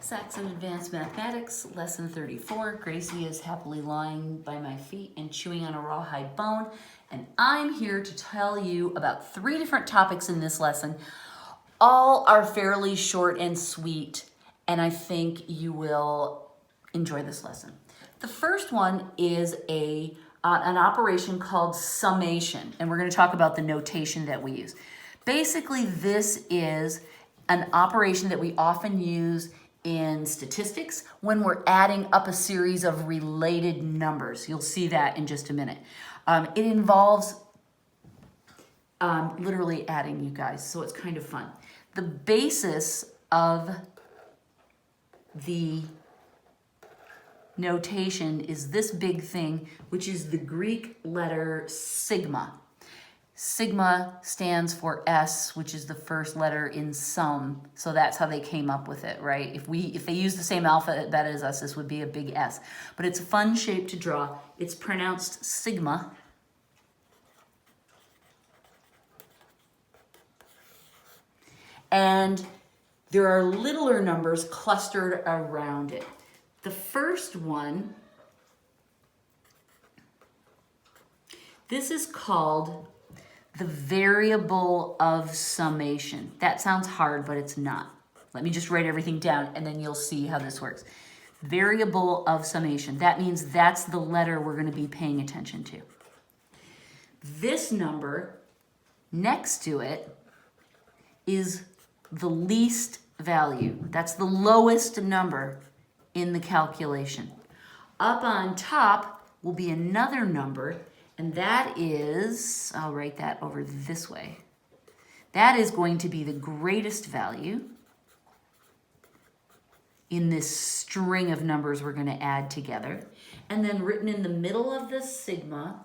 Saxon Advanced Mathematics, Lesson 34. Gracie is happily lying by my feet and chewing on a rawhide bone. And I'm here to tell you about 3 different topics in this lesson. All are fairly short and sweet, and I think you will enjoy this lesson. The first one is an operation called summation, and we're going to talk about the notation that we use. Basically, this is an operation that we often use in statistics when we're adding up a series of related numbers. You'll see that in just a minute. It involves literally adding, you guys, so it's kind of fun. The basis of the notation is this big thing, which is the Greek letter sigma. Sigma stands for S, which is the first letter in sum, so that's how they came up with it, right? If they use the same alphabet as us, this would be a big S. But it's a fun shape to draw. It's pronounced sigma. And there are littler numbers clustered around it. The first one, this is called the variable of summation. That sounds hard, but it's not. Let me just write everything down and then you'll see how this works. Variable of summation. That means that's the letter we're going to be paying attention to. This number next to it is the least value. That's the lowest number in the calculation. Up on top will be another number, and that is, I'll write that over this way. That is going to be the greatest value in this string of numbers we're going to add together. And then written in the middle of the sigma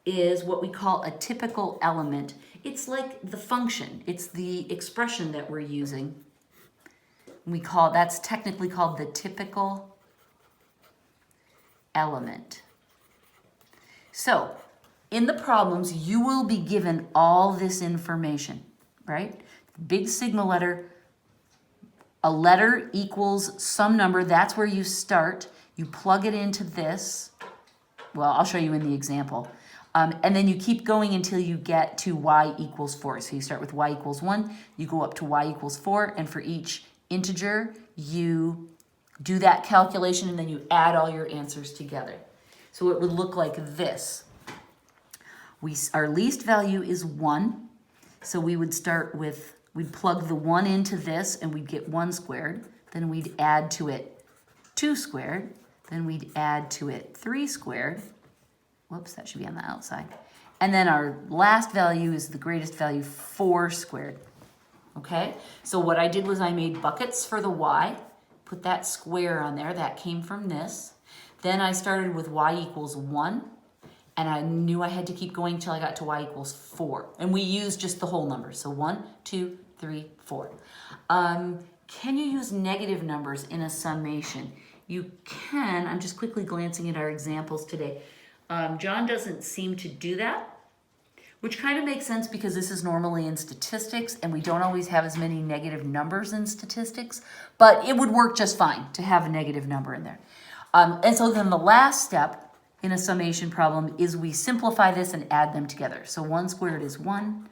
is what we call a typical element. It's like the function. It's the expression that we're using. That's technically called the typical element. So, in the problems, you will be given all this information, right? Big sigma letter, a letter equals some number. That's where you start. You plug it into this. Well, I'll show you in the example. And then you keep going until you get to y equals 4. So you start with y equals 1, you go up to y equals 4, and for each integer, you do that calculation, and then you add all your answers together. So it would look like this. Our least value is 1, so we would start with, we'd plug the 1 into this, and we'd get 1 squared. Then we'd add to it 2 squared. Then we'd add to it 3 squared. Whoops, that should be on the outside. And then our last value is the greatest value, 4 squared. Okay, so what I did was I made buckets for the y, put that square on there, that came from this. Then I started with y equals 1, and I knew I had to keep going till I got to y equals 4. And we used just the whole number, so 1, 2, 3, 4. Can you use negative numbers in a summation? You can. I'm just quickly glancing at our examples today. John doesn't seem to do that, which kind of makes sense because this is normally in statistics and we don't always have as many negative numbers in statistics, but it would work just fine to have a negative number in there. And so then the last step in a summation problem is we simplify this and add them together. So 1 squared is 1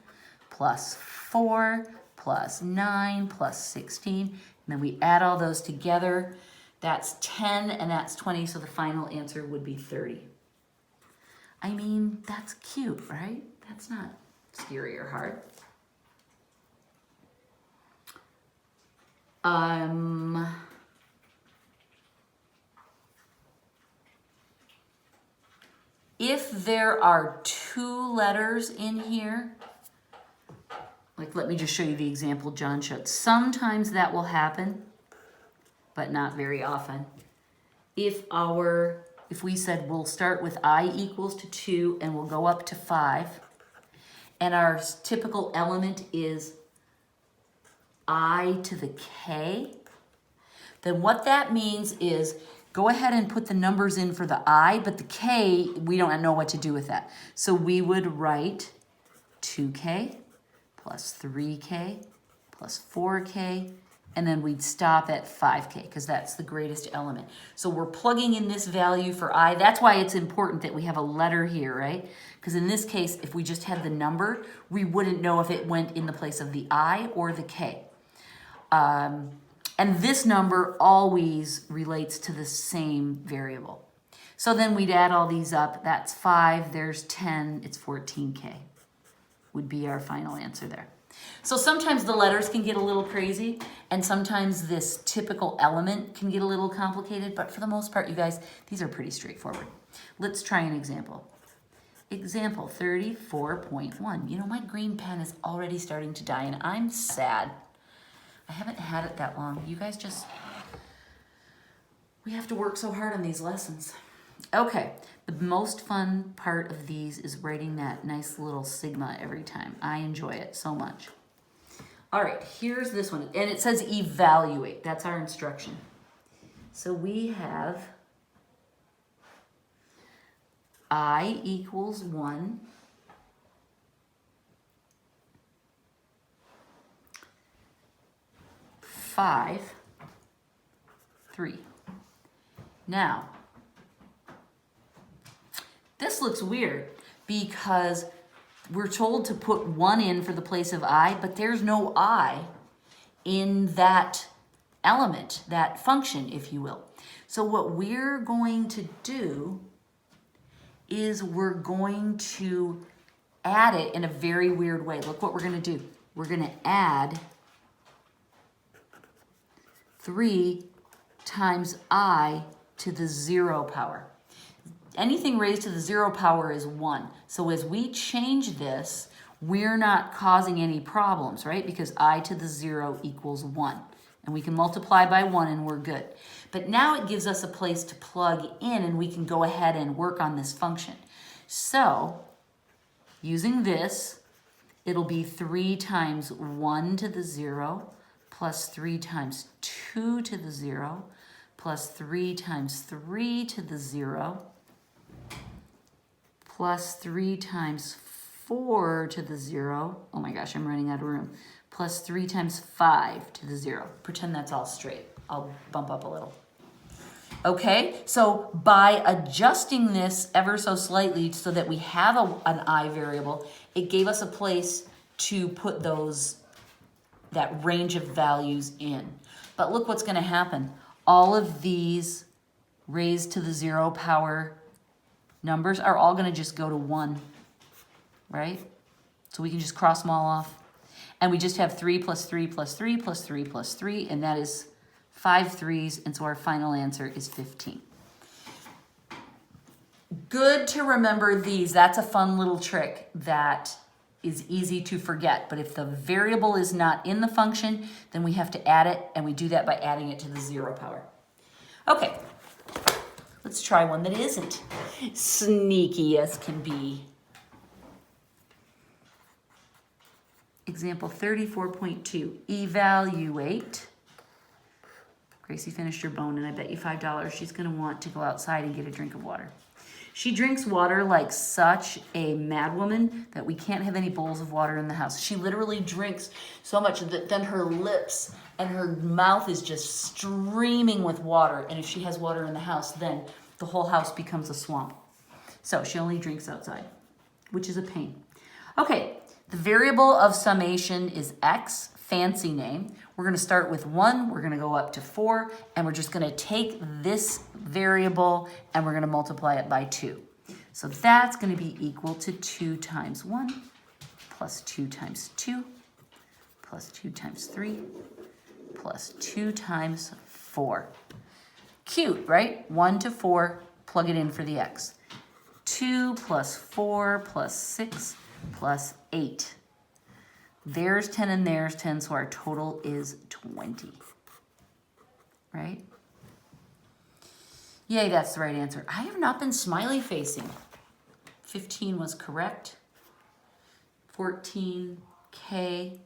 plus 4 plus 9 plus 16, and then we add all those together. That's 10 and that's 20, so the final answer would be 30. I mean, that's cute, right? That's not scary or hard. If there are 2 letters in here, like let me just show you the example John showed. Sometimes that will happen, but not very often. If we said we'll start with I equals to 2 and we'll go up to 5, and our typical element is I to the k, then what that means is go ahead and put the numbers in for the I, but the k, we don't know what to do with that. So we would write 2k plus 3k plus 4k and then we'd stop at 5K because that's the greatest element. So we're plugging in this value for I. That's why it's important that we have a letter here, right? Because in this case, if we just had the number, we wouldn't know if it went in the place of the I or the K. And this number always relates to the same variable. So then we'd add all these up. That's 5, there's 10, it's 14K would be our final answer there. So sometimes the letters can get a little crazy, and sometimes this typical element can get a little complicated, but for the most part, you guys, these are pretty straightforward. Let's try an example. Example 34.1. You know, my green pen is already starting to die, and I'm sad. I haven't had it that long. You guys just, we have to work so hard on these lessons. Okay, the most fun part of these is writing that nice little sigma every time. I enjoy it so much. All right, here's this one, and it says evaluate. That's our instruction. So we have I equals 1. Five, 3. Now, this looks weird because we're told to put 1 in for the place of I, but there's no I in that element, that function, if you will. So what we're going to do is we're going to add it in a very weird way. Look what we're going to do. We're going to add 3 times I to the 0 power. Anything raised to the 0 power is 1. So as we change this, we're not causing any problems, right? Because I to the 0 equals 1. And we can multiply by 1 and we're good. But now it gives us a place to plug in and we can go ahead and work on this function. So using this, it'll be 3 times 1 to the 0 plus 3 times 2 to the 0 plus 3 times 3 to the 0 plus 3 times 4 to the 0. Oh my gosh, I'm running out of room. Plus 3 times 5 to the 0. Pretend that's all straight. I'll bump up a little. Okay, so by adjusting this ever so slightly so that we have an I variable, it gave us a place to put that range of values in. But look what's going to happen. All of these raised to the 0 power numbers are all going to just go to 1, right? So we can just cross them all off. And we just have 3 plus 3 plus 3 plus 3 plus 3, and that is 5 3s, and so our final answer is 15. Good to remember these. That's a fun little trick that is easy to forget. But if the variable is not in the function, then we have to add it, and we do that by adding it to the 0 power. Okay, let's try one that isn't sneaky as can be. Example 34.2, evaluate. Gracie finished her bone, and I bet you $5 she's going to want to go outside and get a drink of water. She drinks water like such a madwoman that we can't have any bowls of water in the house. She literally drinks so much that then her lips and her mouth is just streaming with water. And if she has water in the house, then the whole house becomes a swamp. So she only drinks outside, which is a pain. Okay, the variable of summation is x, fancy name. We're going to start with 1, we're going to go up to 4, and we're just going to take this variable and we're going to multiply it by 2. So that's going to be equal to 2 times 1 plus 2 times 2 plus 2 times 3 plus 2 times 4. Cute, right? 1 to 4, plug it in for the x. 2 plus 4 plus 6 plus 8. There's 10 and there's 10, so our total is 20. Right? Yay, that's the right answer. I have not been smiley facing. 15 was correct. 14K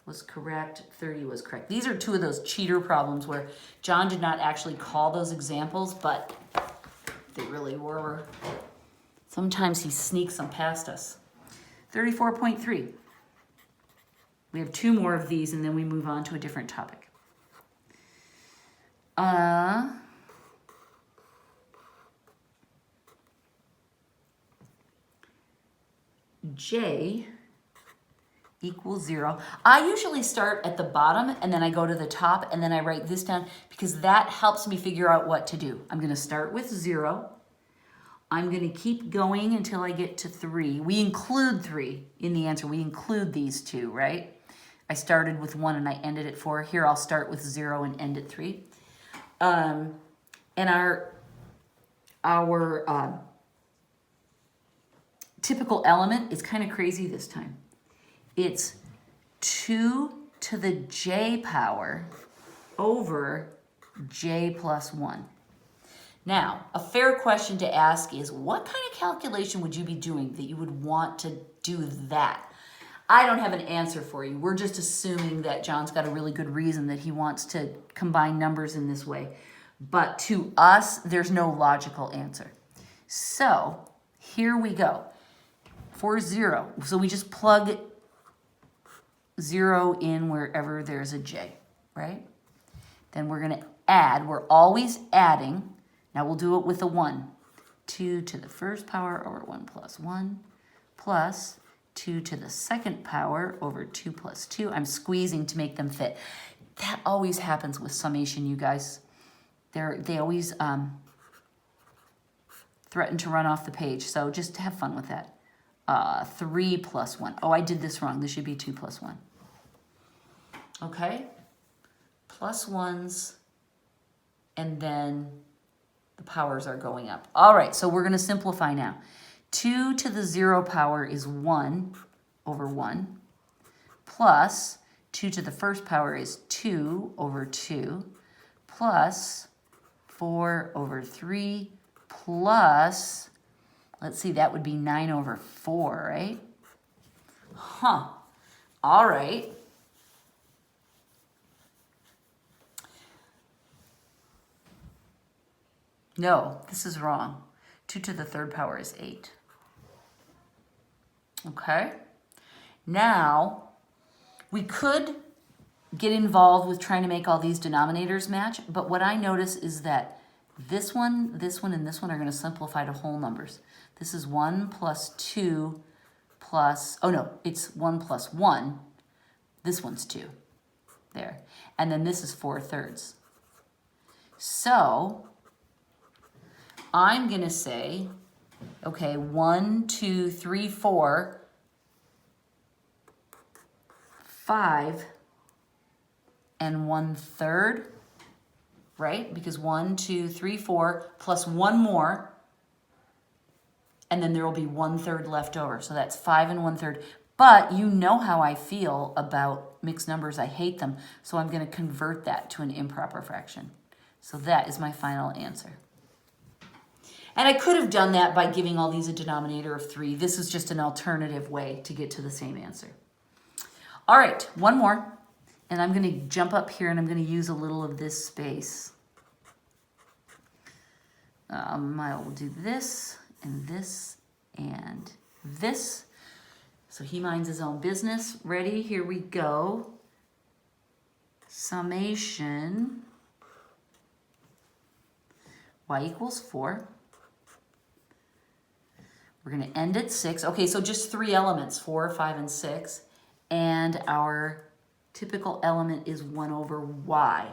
was correct. 30 was correct. These are 2 of those cheater problems where John did not actually call those examples, but they really were. Sometimes he sneaks them past us. 34.3. We have 2 more of these and then we move on to a different topic. J equals 0. I usually start at the bottom and then I go to the top and then I write this down because that helps me figure out what to do. I'm going to start with 0. I'm going to keep going until I get to 3. We include 3 in the answer. We include these two, right? I started with 1 and I ended at 4. Here I'll start with 0 and end at 3. And our typical element is kind of crazy this time. It's 2 to the j power over j plus 1. Now, a fair question to ask is, what kind of calculation would you be doing that you would want to do that? I don't have an answer for you. We're just assuming that John's got a really good reason that he wants to combine numbers in this way. But to us, there's no logical answer. So here we go. For 0, so we just plug 0 in wherever there's a j, right? Then we're going to add. We're always adding. Now we'll do it with a 1. 2 to the first power over 1 plus 1 plus 2 to the second power over 2 plus 2. I'm squeezing to make them fit. That always happens with summation, you guys. They always threaten to run off the page, so just have fun with that. 3 plus 1. Oh, I did this wrong. This should be 2 plus 1. Okay? Plus 1s, and then the powers are going up. All right, so we're going to simplify now. 2 to the 0 power is 1 over 1, plus 2 to the first power is 2 over 2, plus 4 over 3, plus, let's see, that would be 9 over 4, right? Huh. All right. No, this is wrong. 2 to the third power is 8. Okay. Now, we could get involved with trying to make all these denominators match, but what I notice is that this one, and this one are going to simplify to whole numbers. This is 1 plus 2 plus, oh no, it's 1 plus 1. This one's 2. There. And then this is 4/3. So I'm going to say, okay, 1, 2, 3, 4, 5 and 1/3, right? Because 1, 2, 3, 4 plus 1 more, and then there will be 1/3 left over. So that's 5 and 1/3. But you know how I feel about mixed numbers. I hate them. So I'm going to convert that to an improper fraction. So that is my final answer. And I could have done that by giving all these a denominator of 3. This is just an alternative way to get to the same answer. All right, one more. And I'm going to jump up here and I'm going to use a little of this space. I will do this and this and this. So he minds his own business. Ready? Here we go. Summation y equals 4. We're going to end at 6. Okay, so just 3 elements, 4, 5, and 6. And our typical element is 1 over y.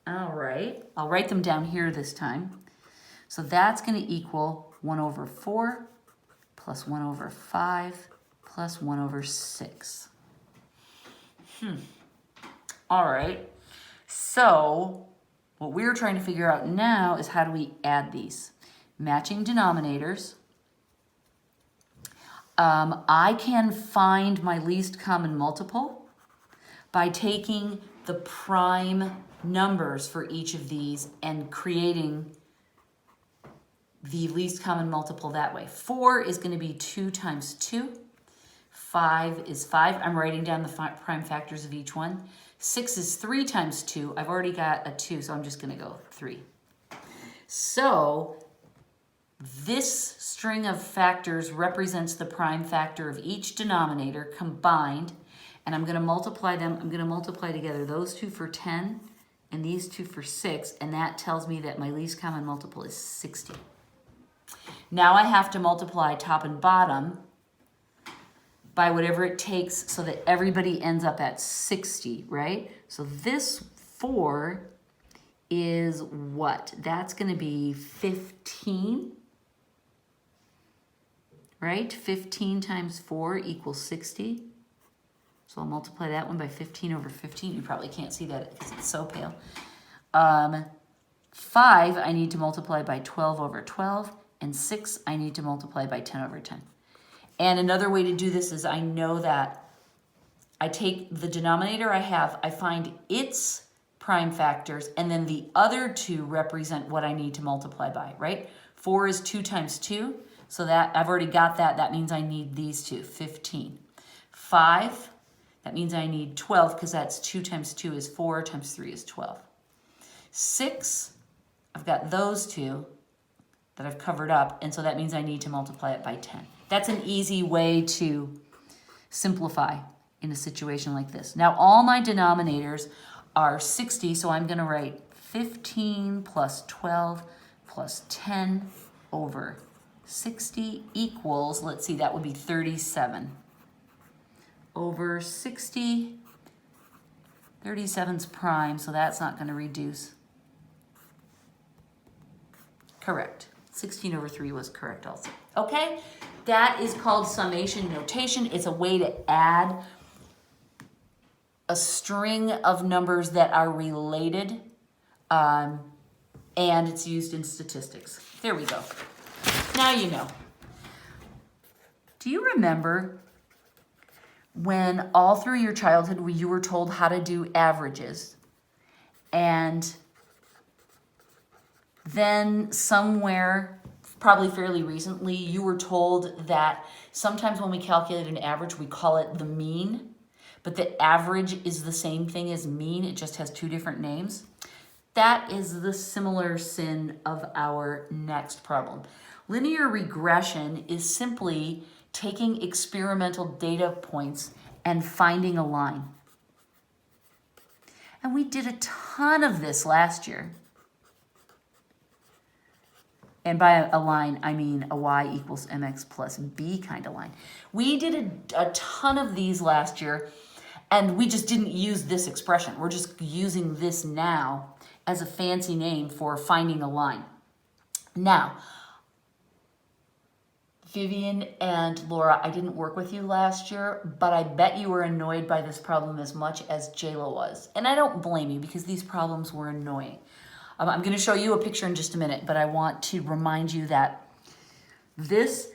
All right, I'll write them down here this time. So that's going to equal 1 over 4 plus 1 over 5 plus 1 over 6. All right, so what we're trying to figure out now is how do we add these? Matching denominators. I can find my least common multiple by taking the prime numbers for each of these and creating the least common multiple that way. 4 is going to be 2 times 2. 5 is 5. I'm writing down the prime factors of each one. 6 is 3 times 2. I've already got a 2, so I'm just going to go 3. So this string of factors represents the prime factor of each denominator combined, and I'm going to multiply them. I'm going to multiply together those two for 10 and these two for 6, and that tells me that my least common multiple is 60. Now I have to multiply top and bottom by whatever it takes so that everybody ends up at 60, right? So this 4 is what? That's going to be 15, right? 15 times 4 equals 60. So I'll multiply that one by 15 over 15. You probably can't see that because it's so pale. 5 I need to multiply by 12 over 12. And 6 I need to multiply by 10 over 10. And another way to do this is I know that I take the denominator I have, I find its prime factors, and then the other 2 represent what I need to multiply by, right? 4 is 2 times 2, so that I've already got that. That means I need these 2, 15. 5, that means I need 12 because that's 2 times 2 is 4 times 3 is 12. 6, I've got those 2 that I've covered up, and so that means I need to multiply it by 10. That's an easy way to simplify in a situation like this. Now all my denominators are 60, so I'm going to write 15 plus 12 plus 10 over 60 equals, let's see, that would be 37 over 60. 37's prime, so that's not going to reduce. Correct. 16 over 3 was correct also. Okay? That is called summation notation. It's a way to add a string of numbers that are related, and it's used in statistics. There we go. Now you know. Do you remember when all through your childhood you were told how to do averages, and then somewhere, probably fairly recently, you were told that sometimes when we calculate an average, we call it the mean, but the average is the same thing as mean, it just has 2 different names? That is the similar sin of our next problem. Linear regression is simply taking experimental data points and finding a line. And we did a ton of this last year. And by a line, I mean a y equals mx plus b kind of line. We did a ton of these last year, and we just didn't use this expression. We're just using this now as a fancy name for finding a line. Now, Vivian and Laura, I didn't work with you last year, but I bet you were annoyed by this problem as much as Jayla was. And I don't blame you because these problems were annoying. I'm going to show you a picture in just a minute, but I want to remind you that this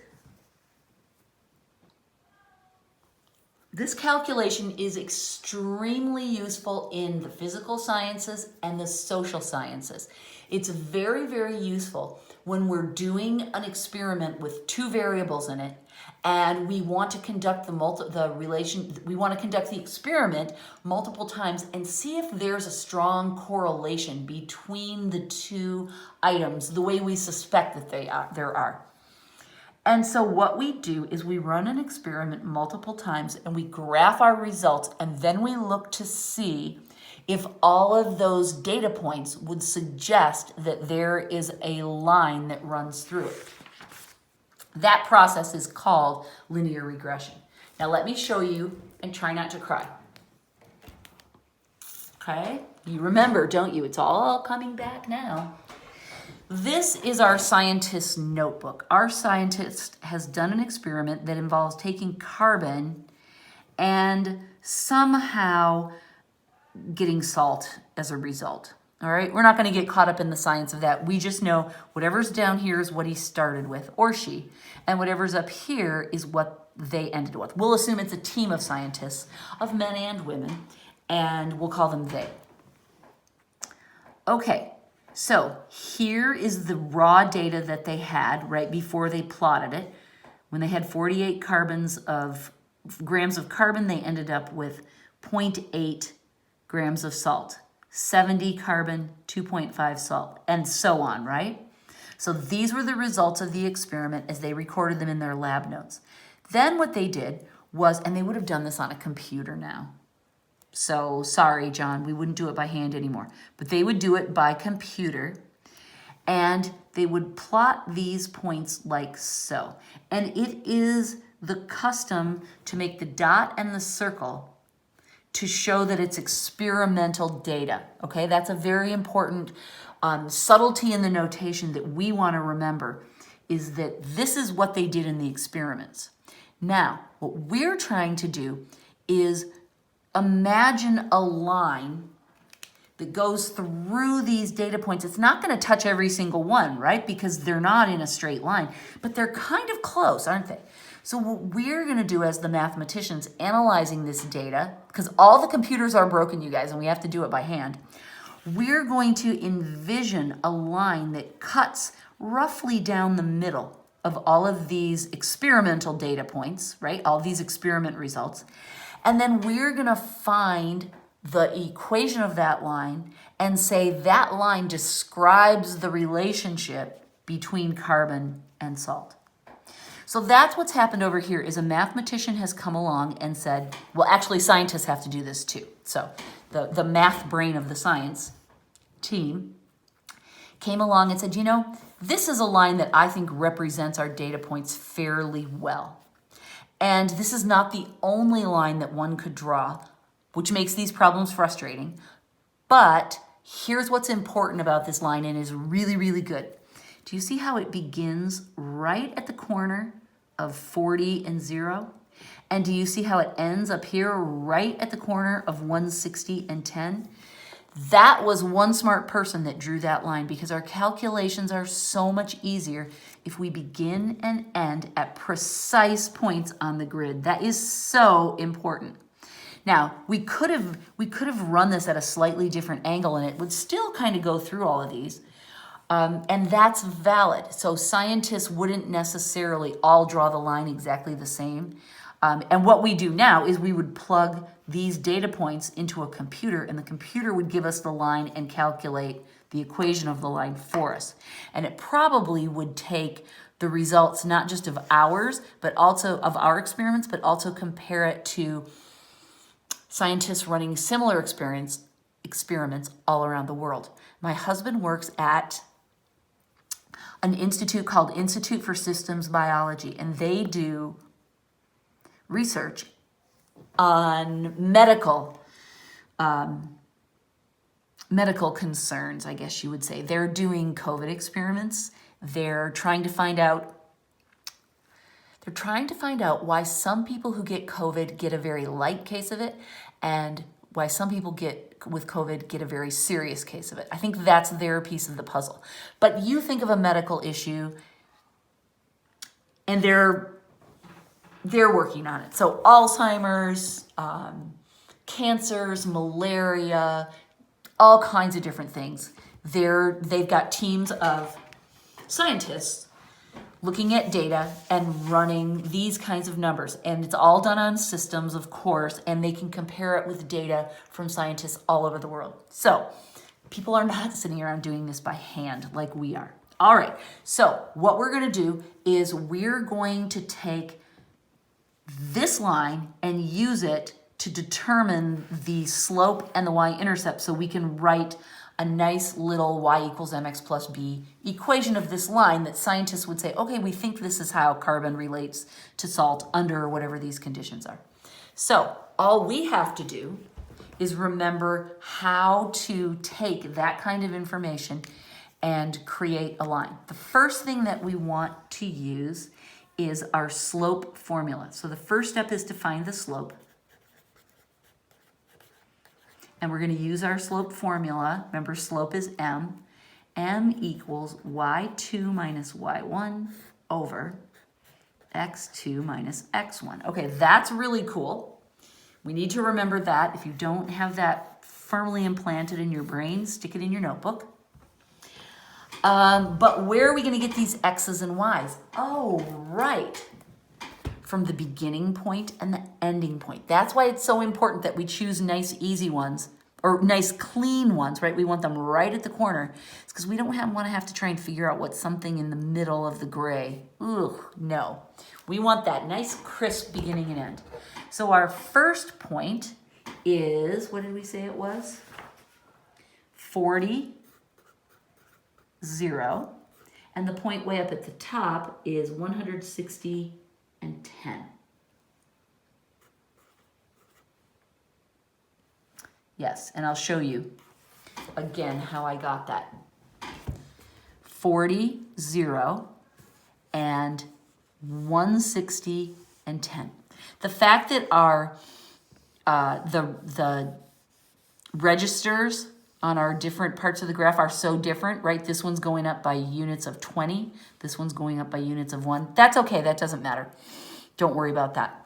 calculation is extremely useful in the physical sciences and the social sciences. It's very, very useful when we're doing an experiment with 2 variables in it, and we want to conduct the experiment multiple times and see if there's a strong correlation between the 2 items, the way we suspect that there are. And so what we do is we run an experiment multiple times and we graph our results, and then we look to see if all of those data points would suggest that there is a line that runs through it. That process is called linear regression. Now let me show you, and try not to cry. Okay? You remember, don't you? It's all coming back now. This is our scientist's notebook. Our scientist has done an experiment that involves taking carbon and somehow getting salt as a result. All right, we're not going to get caught up in the science of that. We just know whatever's down here is what he started with, or she, and whatever's up here is what they ended with. We'll assume it's a team of scientists, of men and women, and we'll call them they. Okay, so here is the raw data that they had right before they plotted it. When they had 48 grams of carbon, they ended up with 0.8 grams of salt. 70 carbon, 2.5 salt, and so on, right? So these were the results of the experiment as they recorded them in their lab notes. Then what they did was, and they would have done this on a computer now, So sorry, John, we wouldn't do it by hand anymore. But they would do it by computer, and they would plot these points like so. And it is the custom to make the dot and the circle to show that it's experimental data, okay? That's a very important subtlety in the notation that we want to remember, is that this is what they did in the experiments. Now, what we're trying to do is imagine a line that goes through these data points. It's not going to touch every single one, right? Because they're not in a straight line, but they're kind of close, aren't they? So what we're going to do as the mathematicians analyzing this data, because all the computers are broken, you guys, and we have to do it by hand, we're going to envision a line that cuts roughly down the middle of all of these experimental data points, right? All these experiment results. And then we're going to find the equation of that line and say that line describes the relationship between carbon and salt. So that's what's happened over here, is a mathematician has come along and said, well, actually scientists have to do this too. So the math brain of the science team came along and said, you know, this is a line that I think represents our data points fairly well. And this is not the only line that one could draw, which makes these problems frustrating. But here's what's important about this line and is really, really good. Do you see how it begins right at the corner of 40 and 0? And do you see how it ends up here right at the corner of 160 and 10? That was one smart person that drew that line, because our calculations are so much easier if we begin and end at precise points on the grid. That is so important. Now, we could have run this at a slightly different angle and it would still kind of go through all of these. And that's valid. So scientists wouldn't necessarily all draw the line exactly the same. And what we do now is we would plug these data points into a computer, and the computer would give us the line and calculate the equation of the line for us. And it probably would take the results not just of ours, but also of our experiments, but also compare it to scientists running similar experiments all around the world. My husband works at an institute called Institute for Systems Biology, and they do research on medical concerns, I guess you would say. They're doing COVID experiments. They're trying to find out why some people who get COVID get a very light case of it, and why some people with COVID get a very serious case of it. I think that's their piece of the puzzle. But you think of a medical issue, and they're working on it. So Alzheimer's, cancers, malaria, all kinds of different things. They've got teams of scientists looking at data and running these kinds of numbers. And it's all done on systems, of course, and they can compare it with data from scientists all over the world. So people are not sitting around doing this by hand like we are. All right, so what we're going to do is we're going to take this line and use it to determine the slope and the y-intercept, so we can write a nice little y equals mx plus b equation of this line that scientists would say, okay, we think this is how carbon relates to salt under whatever these conditions are. So all we have to do is remember how to take that kind of information and create a line. The first thing that we want to use is our slope formula. So the first step is to find the slope. And we're going to use our slope formula. Remember, slope is m. M equals y2 minus y1 over x2 minus x1. Okay, that's really cool. We need to remember that. If you don't have that firmly implanted in your brain, stick it in your notebook. But where are we going to get these x's and y's? Oh, right. From the beginning point and the ending point. That's why it's so important that we choose nice, easy ones, or nice, clean ones, right? We want them right at the corner. It's because we don't want to have to try and figure out what's something in the middle of the gray. Ugh, no. We want that nice, crisp beginning and end. So our first point is, what did we say it was? 40, 0. And the point way up at the top is 160 and 10. Yes, and I'll show you again how I got that. 40, 0, and 160 and 10. The fact that our the registers on our different parts of the graph are so different, right? This one's going up by units of 20. This one's going up by units of 1. That's okay. That doesn't matter. Don't worry about that.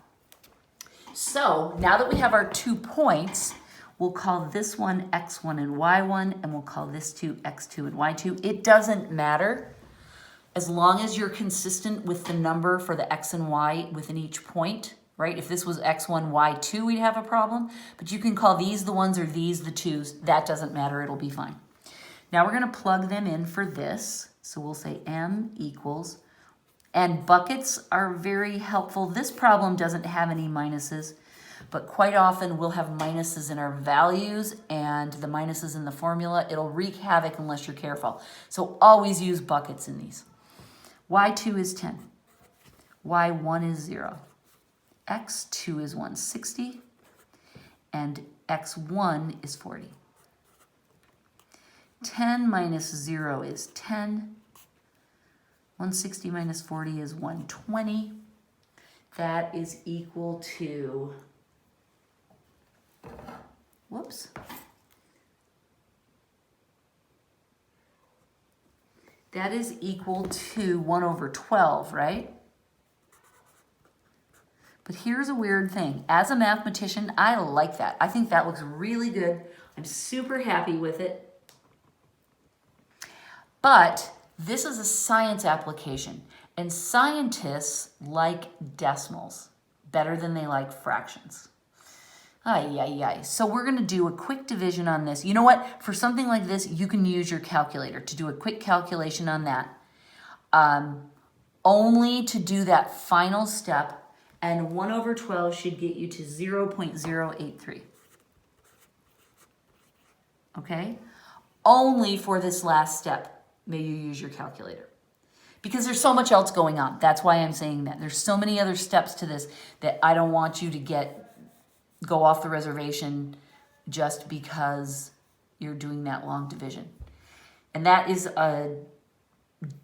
So now that we have our 2 points, we'll call this one x1 and y1, and we'll call this 2 x2 and y2. It doesn't matter as long as you're consistent with the number for the x and y within each point, right? If this was x1, y2, we'd have a problem. But you can call these the ones or these the twos. That doesn't matter. It'll be fine. Now we're going to plug them in for this. So we'll say m equals, and buckets are very helpful. This problem doesn't have any minuses, but quite often we'll have minuses in our values and the minuses in the formula. It'll wreak havoc unless you're careful. So always use buckets in these. y2 is 10. y1 is 0. x2 is 160. And x1 is 40. 10 minus 0 is 10. 160 minus 40 is 120. That is equal to, whoops. That is equal to 1 over 12, right? But here's a weird thing. As a mathematician, I like that. I think that looks really good. I'm super happy with it. But this is a science application, and scientists like decimals better than they like fractions. So we're going to do a quick division on this. You know what? For something like this, you can use your calculator to do a quick calculation on that. Only to do that final step, and 1 over 12 should get you to 0.083. Okay? Only for this last step may you use your calculator. Because there's so much else going on. That's why I'm saying that. There's so many other steps to this that I don't want you to go off the reservation just because you're doing that long division. And that is a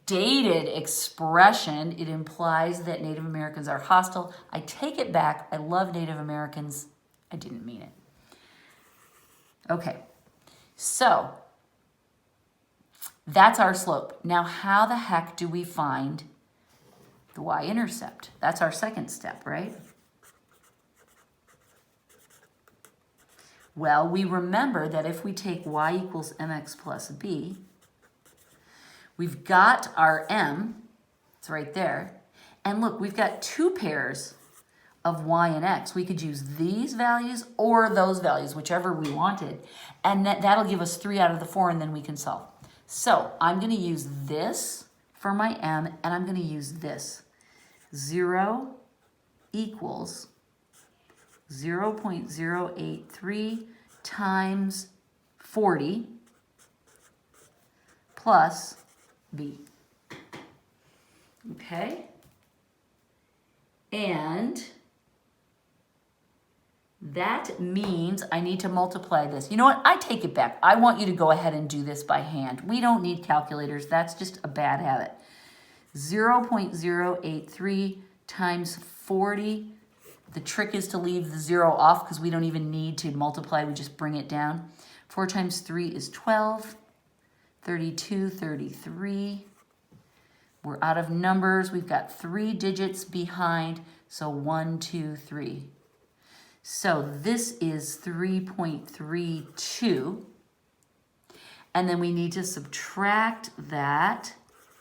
dated expression. It implies that Native Americans are hostile. I take it back. I love Native Americans. I didn't mean it. Okay, so that's our slope. Now, how the heck do we find the y-intercept? That's our second step, right? Well, we remember that if we take y equals mx plus b, we've got our m, it's right there, and look, we've got 2 pairs of y and x. We could use these values or those values, whichever we wanted, and that'll give us 3 out of the 4, and then we can solve. So I'm going to use this for my m, and I'm going to use this. 0 equals 0.083 times 40 plus b. Okay? And that means I need to multiply this. You know what? I take it back. I want you to go ahead and do this by hand. We don't need calculators. That's just a bad habit. 0.083 times 40. The trick is to leave the 0 off because we don't even need to multiply. We just bring it down. 4 times 3 is 12. 32, 33. We're out of numbers. We've got 3 digits behind. So 1, 2, 3. So this is 3.32. And then we need to subtract that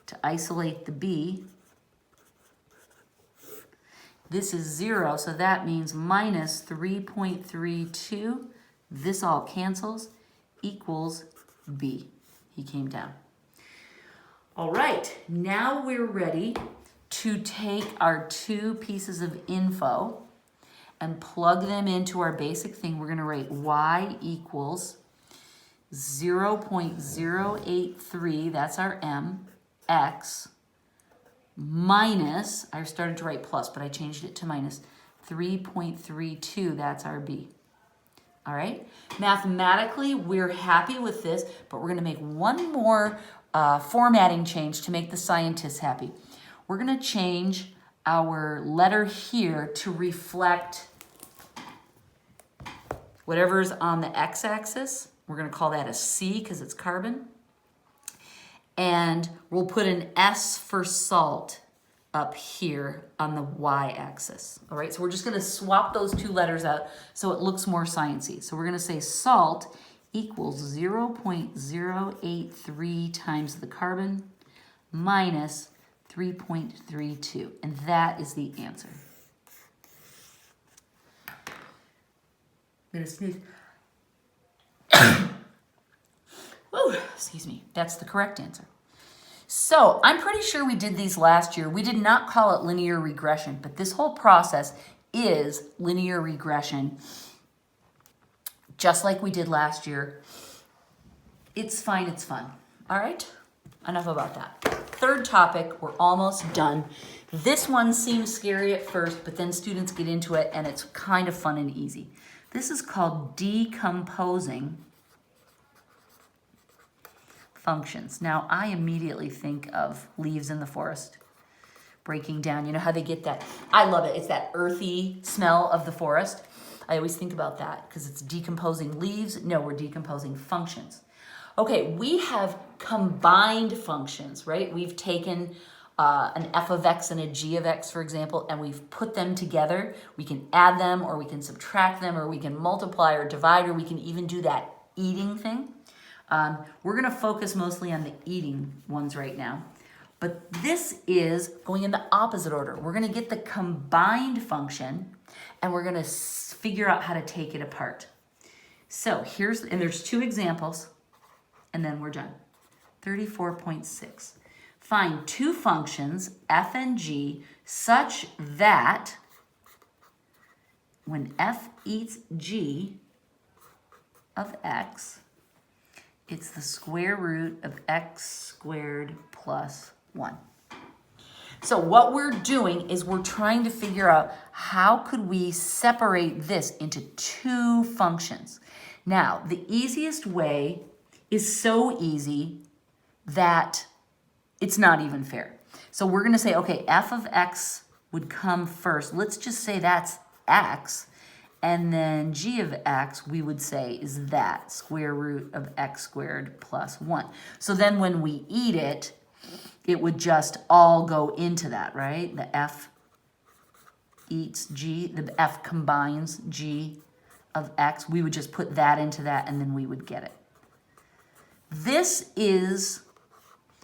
to isolate the b. This is 0, so that means minus 3.32. This all cancels, equals b. He came down. All right, now we're ready to take our 2 pieces of info and plug them into our basic thing. We're going to write y equals 0.083, that's our m, x, minus, I started to write plus, but I changed it to minus, 3.32, that's our b. All right, mathematically, we're happy with this, but we're going to make one more formatting change to make the scientists happy. We're going to change our letter here to reflect whatever's on the x-axis. We're going to call that a C because it's carbon. And we'll put an S for salt up here on the y-axis. All right, so we're just going to swap those two letters out so it looks more sciencey. So we're going to say salt equals 0.083 times the carbon minus 3.32. And that is the answer. I'm going to sneeze. Woo, excuse me. That's the correct answer. So I'm pretty sure we did these last year. We did not call it linear regression, but this whole process is linear regression, just like we did last year. It's fine, it's fun. All right, enough about that. Third topic, we're almost done. This one seems scary at first, but then students get into it and it's kind of fun and easy. This is called decomposing functions. Now, I immediately think of leaves in the forest breaking down. You know how they get that? I love it. It's that earthy smell of the forest. I always think about that because it's decomposing leaves. No, we're decomposing functions. Okay, we have combined functions, right? We've taken an f of x and a g of x, for example, and we've put them together. We can add them, or we can subtract them, or we can multiply or divide, or we can even do that eating thing. We're going to focus mostly on the eating ones right now. But this is going in the opposite order. We're going to get the combined function, and we're going to figure out how to take it apart. So there's two examples, and then we're done. 34.6. Find two functions, f and g, such that when f eats g of x, it's the square root of x squared plus 1. So what we're doing is we're trying to figure out how could we separate this into two functions. Now, the easiest way is so easy that it's not even fair. So we're going to say, okay, f of x would come first. Let's just say that's x. And then g of x, we would say, is that square root of x squared plus 1. So then when we eat it, it would just all go into that, right? The f eats g, the f combines g of x. We would just put that into that, and then we would get it. This is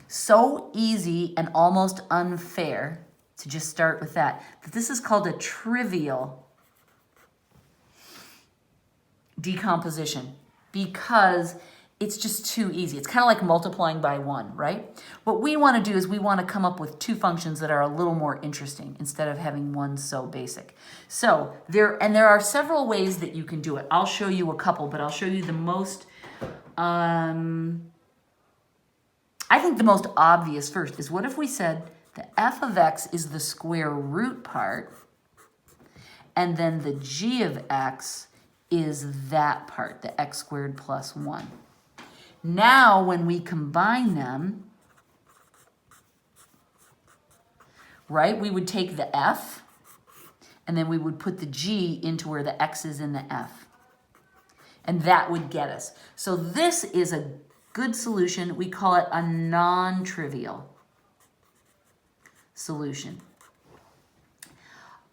so easy and almost unfair to just start with that this is called a trivial decomposition because it's just too easy. It's kind of like multiplying by 1, right? What we want to do is we want to come up with two functions that are a little more interesting instead of having one so basic. So there are several ways that you can do it. I'll show you a couple, but I'll show you the most I think the most obvious first is what if we said the f of x is the square root part, and then the g of x is that part, the x squared plus 1. Now, when we combine them, right, we would take the f, and then we would put the g into where the x is in the f. And that would get us. So this is a good solution. We call it a non-trivial solution.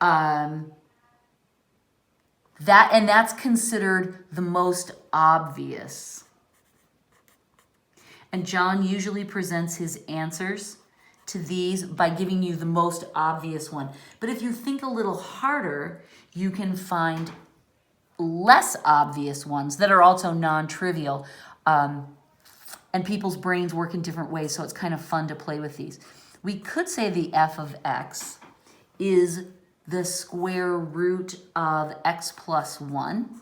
That's considered the most obvious. And John usually presents his answers to these by giving you the most obvious one. But if you think a little harder, you can find less obvious ones that are also non-trivial. And people's brains work in different ways, so it's kind of fun to play with these. We could say the f of x is the square root of x plus 1.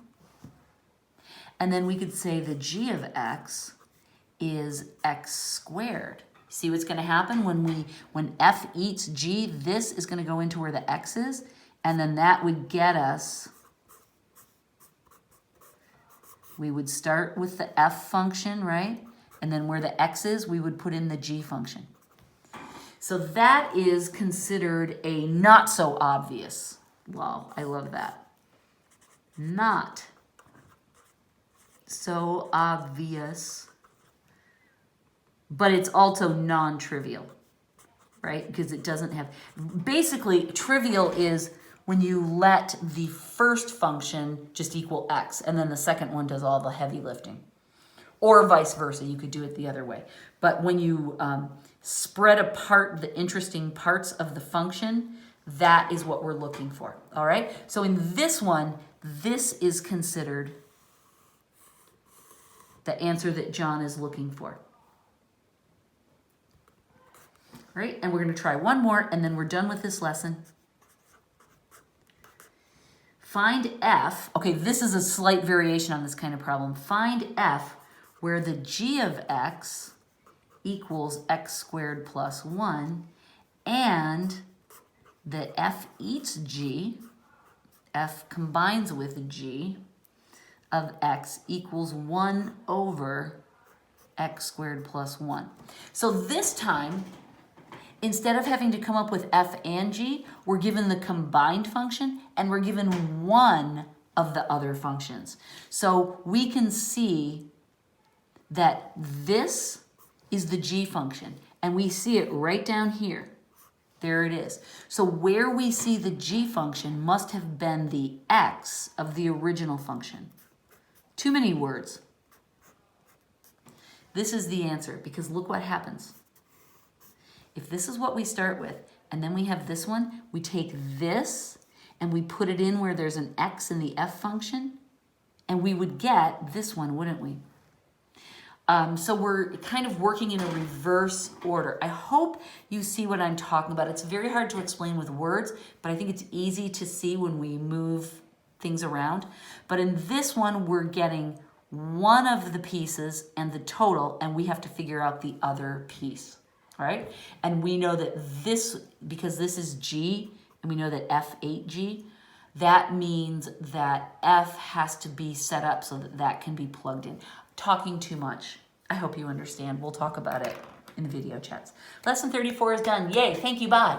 And then we could say the g of x is x squared. See what's going to happen when f eats g? This is going to go into where the x is, and then that would get us, we would start with the f function, right? And then where the x is, we would put in the g function. So that is considered a not so obvious law. I love that. Not so obvious, but it's also non-trivial, right? Because it doesn't have, basically trivial is when you let the first function just equal x, and then the second one does all the heavy lifting. Or vice versa, you could do it the other way. But when you spread apart the interesting parts of the function, that is what we're looking for, all right? So in this one, this is considered the answer that John is looking for. All right, and we're going to try one more, and then we're done with this lesson. Find f. Okay, this is a slight variation on this kind of problem. Find f where the g of x equals x squared plus 1, and the f eats g, f combines with g, of x equals 1 over x squared plus 1. So this time, instead of having to come up with f and g, we're given the combined function, and we're given one of the other functions. So we can see that this is the g function, and we see it right down here. There it is. So where we see the g function must have been the x of the original function. Too many words. This is the answer, because look what happens. If this is what we start with, and then we have this one, we take this and we put it in where there's an x in the f function, and we would get this one, wouldn't we? So we're kind of working in a reverse order. I hope you see what I'm talking about. It's very hard to explain with words, but I think it's easy to see when we move things around. But in this one, we're getting one of the pieces and the total, and we have to figure out the other piece, all right? And we know that this, because this is g, and we know that f ate g, that means that f has to be set up so that that can be plugged in. Talking too much. I hope you understand. We'll talk about it in the video chats. Lesson 34 is done. Yay, thank you, bye.